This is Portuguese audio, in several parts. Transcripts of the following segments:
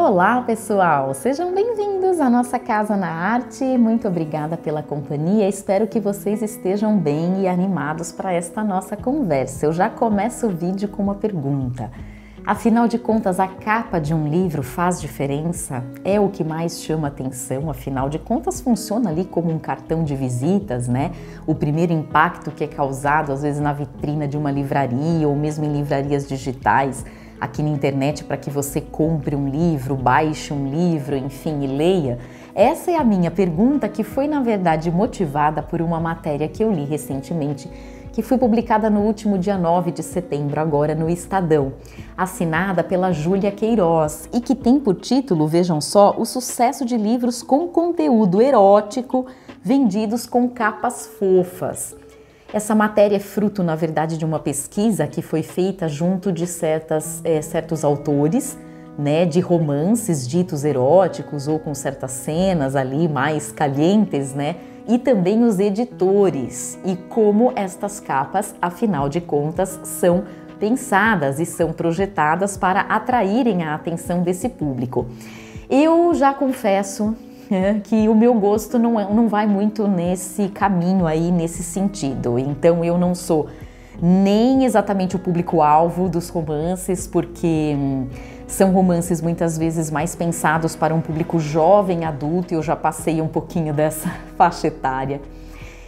Olá, pessoal! Sejam bem-vindos à nossa Casa na Arte. Muito obrigada pela companhia. Espero que vocês estejam bem e animados para esta nossa conversa. Eu já começo o vídeo com uma pergunta. Afinal de contas, a capa de um livro faz diferença? É o que mais chama atenção? Afinal de contas, funciona ali como um cartão de visitas, né? O primeiro impacto que é causado, às vezes, na vitrina de uma livraria ou mesmo em livrarias digitais, aqui na internet, para que você compre um livro, baixe um livro, enfim, e leia? Essa é a minha pergunta, que foi, na verdade, motivada por uma matéria que eu li recentemente, que foi publicada no último dia 9 de setembro, agora no Estadão, assinada pela Júlia Queiroz, e que tem por título, vejam só, o sucesso de livros com conteúdo erótico vendidos com capas fofas. Essa matéria é fruto, na verdade, de uma pesquisa que foi feita junto de certos autores, né, de romances ditos eróticos ou com certas cenas ali mais calientes, né, e também os editores e como estas capas, afinal de contas, são pensadas e são projetadas para atraírem a atenção desse público. Eu já confesso que o meu gosto não vai muito nesse caminho aí, nesse sentido. Então eu não sou nem exatamente o público-alvo dos romances, porque são romances muitas vezes mais pensados para um público jovem, adulto, e eu já passei um pouquinho dessa faixa etária.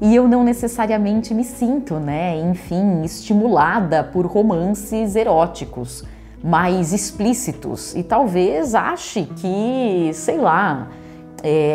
E eu não necessariamente me sinto, né, enfim, estimulada por romances eróticos, mais explícitos. E talvez ache que, sei lá,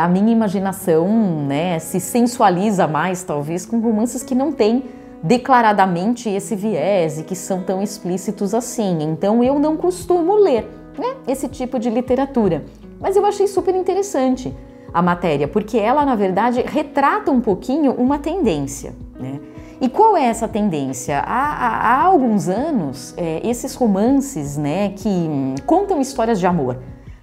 a minha imaginação, né, se sensualiza mais, talvez, com romances que não têm declaradamente esse viés e que são tão explícitos assim. Então eu não costumo ler, né, esse tipo de literatura. Mas eu achei super interessante a matéria, porque ela, na verdade, retrata um pouquinho uma tendência, né? E qual é essa tendência? Há alguns anos, esses romances, né, que contam histórias de amor,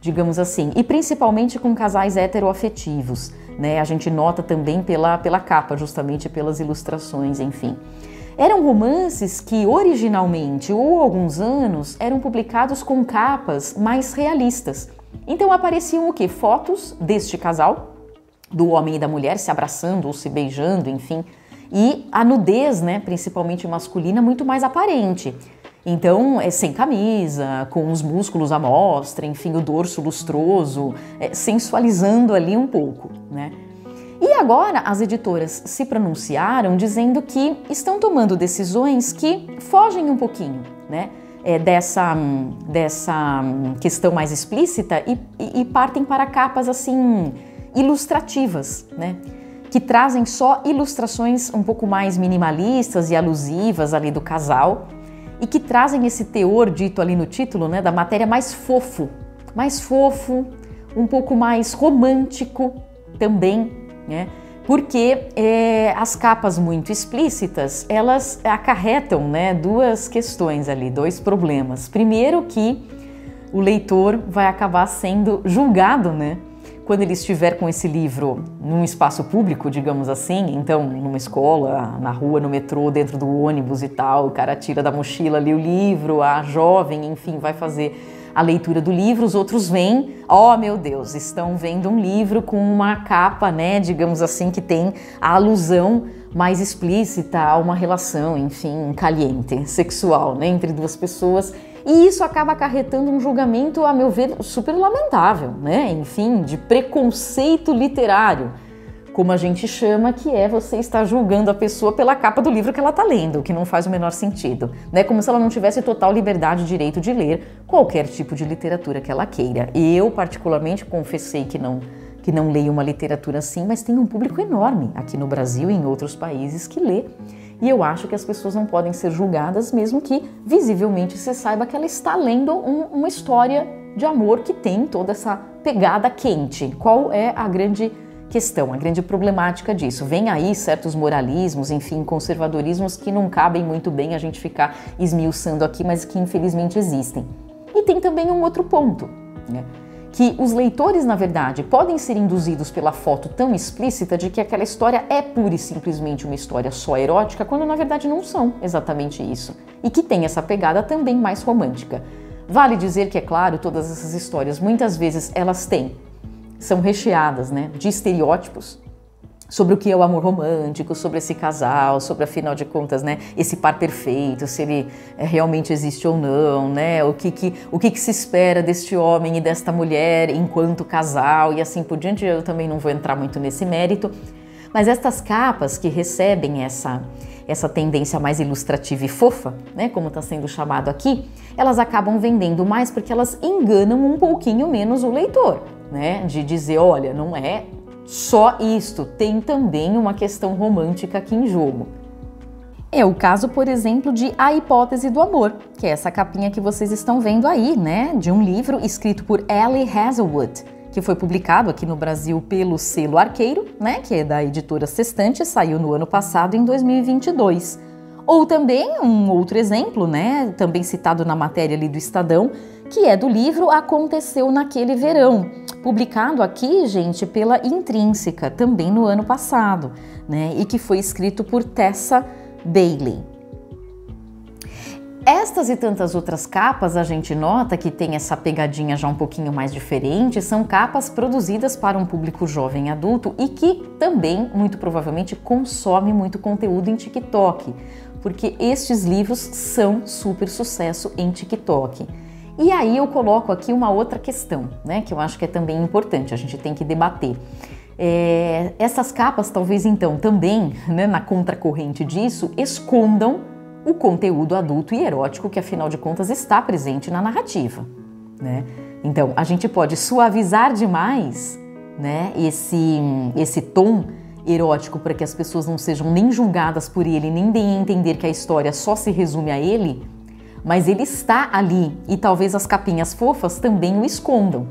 digamos assim, e principalmente com casais heteroafetivos, né? A gente nota também pela capa, justamente pelas ilustrações, enfim. Eram romances que originalmente, ou há alguns anos, eram publicados com capas mais realistas. Então apareciam o quê? Fotos deste casal, do homem e da mulher se abraçando ou se beijando, enfim, e a nudez, né, principalmente masculina, muito mais aparente. Então, sem camisa, com os músculos à mostra, enfim, o dorso lustroso, sensualizando ali um pouco, né? E agora as editoras se pronunciaram dizendo que estão tomando decisões que fogem um pouquinho, né, dessa questão mais explícita e partem para capas assim ilustrativas, né, que trazem só ilustrações um pouco mais minimalistas e alusivas ali do casal, e que trazem esse teor dito ali no título, né, da matéria mais fofo, um pouco mais romântico também, né, porque as capas muito explícitas, elas acarretam, né, duas questões ali, dois problemas. Primeiro, que o leitor vai acabar sendo julgado, né, quando ele estiver com esse livro num espaço público, digamos assim, então numa escola, na rua, no metrô, dentro do ônibus e tal, o cara tira da mochila ali o livro, a jovem, enfim, vai fazer a leitura do livro, os outros veem, oh meu Deus, estão vendo um livro com uma capa, né, digamos assim, que tem a alusão mais explícita a uma relação, enfim, caliente, sexual, né, entre duas pessoas. E isso acaba acarretando um julgamento, a meu ver, super lamentável, né? Enfim, de preconceito literário, como a gente chama, que é você estar julgando a pessoa pela capa do livro que ela está lendo, o que não faz o menor sentido, né? Como se ela não tivesse total liberdade e direito de ler qualquer tipo de literatura que ela queira. Eu, particularmente, confessei que não leio uma literatura assim, mas tem um público enorme aqui no Brasil e em outros países que lê. E eu acho que as pessoas não podem ser julgadas, mesmo que visivelmente se saiba que ela está lendo uma história de amor que tem toda essa pegada quente. Qual é a grande questão, a grande problemática disso? Vem aí certos moralismos, enfim, conservadorismos que não cabem muito bem a gente ficar esmiuçando aqui, mas que infelizmente existem. E tem também um outro ponto, né? Que os leitores, na verdade, podem ser induzidos pela foto tão explícita de que aquela história é pura e simplesmente uma história só erótica, quando na verdade não são exatamente isso. E que tem essa pegada também mais romântica. Vale dizer que, é claro, todas essas histórias, muitas vezes são recheadas, né, de estereótipos sobre o que é o amor romântico, sobre esse casal, sobre, afinal de contas, né, esse par perfeito, se ele realmente existe ou não, né, o que se espera deste homem e desta mulher enquanto casal e assim por diante. Eu também não vou entrar muito nesse mérito, mas estas capas que recebem essa tendência mais ilustrativa e fofa, né, como está sendo chamado aqui, elas acabam vendendo mais porque elas enganam um pouquinho menos o leitor, né, de dizer, olha, não é só isto, tem também uma questão romântica aqui em jogo. É o caso, por exemplo, de A Hipótese do Amor, que é essa capinha que vocês estão vendo aí, né, de um livro escrito por Ali Hazelwood, que foi publicado aqui no Brasil pelo selo Arqueiro, né, que é da editora Sextante, saiu no ano passado, em 2022. Ou também um outro exemplo, né, também citado na matéria ali do Estadão, que é do livro Aconteceu Naquele Verão, publicado aqui, gente, pela Intrínseca, também no ano passado, né, e que foi escrito por Tessa Bailey. Estas e tantas outras capas, a gente nota que tem essa pegadinha já um pouquinho mais diferente, são capas produzidas para um público jovem adulto e que também, muito provavelmente, consome muito conteúdo em TikTok, porque estes livros são super sucesso em TikTok. E aí eu coloco aqui uma outra questão, né, que eu acho que é também importante, a gente tem que debater. Essas capas talvez então também, né, na contracorrente disso, escondam o conteúdo adulto e erótico que, afinal de contas, está presente na narrativa, né? Então, a gente pode suavizar demais, né, esse tom erótico para que as pessoas não sejam nem julgadas por ele, nem deem a entender que a história só se resume a ele, mas ele está ali e talvez as capinhas fofas também o escondam.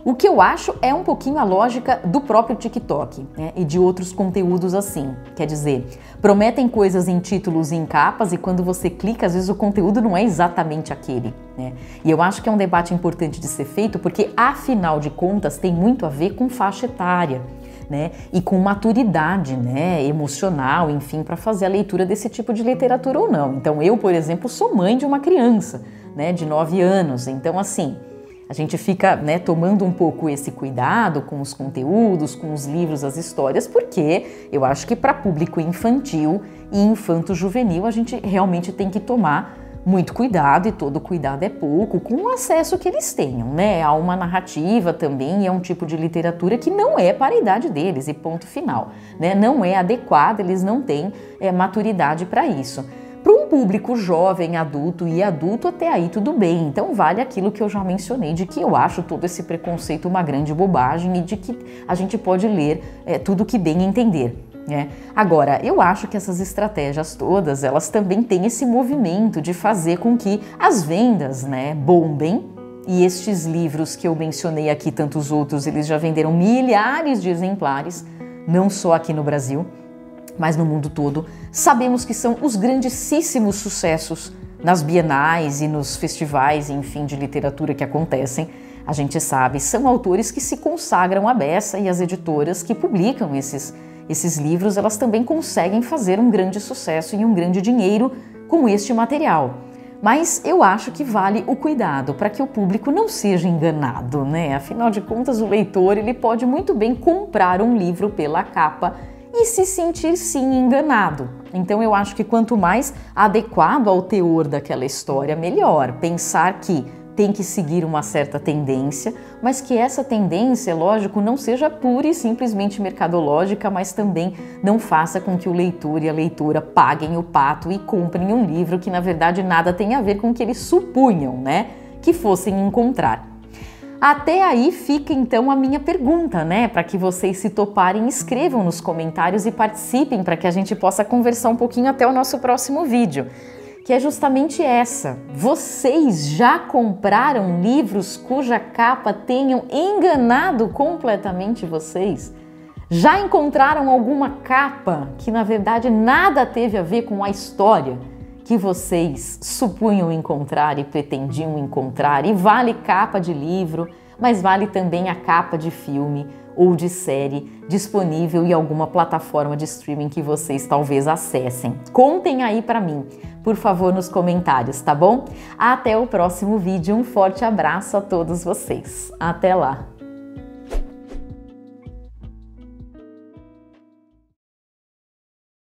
O que eu acho é um pouquinho a lógica do próprio TikTok, né, e de outros conteúdos assim. Quer dizer, prometem coisas em títulos e em capas e quando você clica, às vezes o conteúdo não é exatamente aquele, né? E eu acho que é um debate importante de ser feito porque, afinal de contas, tem muito a ver com faixa etária, né, e com maturidade, né, emocional, enfim, para fazer a leitura desse tipo de literatura ou não. Então eu, por exemplo, sou mãe de uma criança, né, de 9 anos, então assim, a gente fica, né, tomando um pouco esse cuidado com os conteúdos, com os livros, as histórias, porque eu acho que para público infantil e infanto-juvenil a gente realmente tem que tomar muito cuidado, e todo cuidado é pouco, com o acesso que eles tenham, né? Há uma narrativa também, e é um tipo de literatura que não é para a idade deles, e ponto final, né? Não é adequada, eles não têm maturidade para isso. Para um público jovem, adulto e adulto, até aí tudo bem. Então vale aquilo que eu já mencionei, de que eu acho todo esse preconceito uma grande bobagem e de que a gente pode ler tudo que bem entender, né? Agora, eu acho que essas estratégias todas, elas também têm esse movimento de fazer com que as vendas, né, bombem. E estes livros que eu mencionei aqui, tantos outros, eles já venderam milhares de exemplares, não só aqui no Brasil, mas no mundo todo. Sabemos que são os grandíssimos sucessos nas bienais e nos festivais, enfim, de literatura que acontecem. A gente sabe, são autores que se consagram à beça e as editoras que publicam esses livros, elas também conseguem fazer um grande sucesso e um grande dinheiro com este material. Mas eu acho que vale o cuidado para que o público não seja enganado, né? Afinal de contas, o leitor ele pode muito bem comprar um livro pela capa e se sentir sim enganado. Então eu acho que quanto mais adequado ao teor daquela história, melhor. Pensar que tem que seguir uma certa tendência, mas que essa tendência, lógico, não seja pura e simplesmente mercadológica, mas também não faça com que o leitor e a leitora paguem o pato e comprem um livro que na verdade nada tem a ver com o que eles supunham, né, que fossem encontrar. Até aí fica então a minha pergunta, né? Para que vocês, se toparem, escrevam nos comentários e participem para que a gente possa conversar um pouquinho até o nosso próximo vídeo, que é justamente essa. Vocês já compraram livros cuja capa tenham enganado completamente vocês? Já encontraram alguma capa que na verdade nada teve a ver com a história que vocês supunham encontrar e pretendiam encontrar? E vale capa de livro, mas vale também a capa de filme ou de série disponível em alguma plataforma de streaming que vocês talvez acessem. Contem aí para mim, por favor, nos comentários, tá bom? Até o próximo vídeo, um forte abraço a todos vocês. Até lá!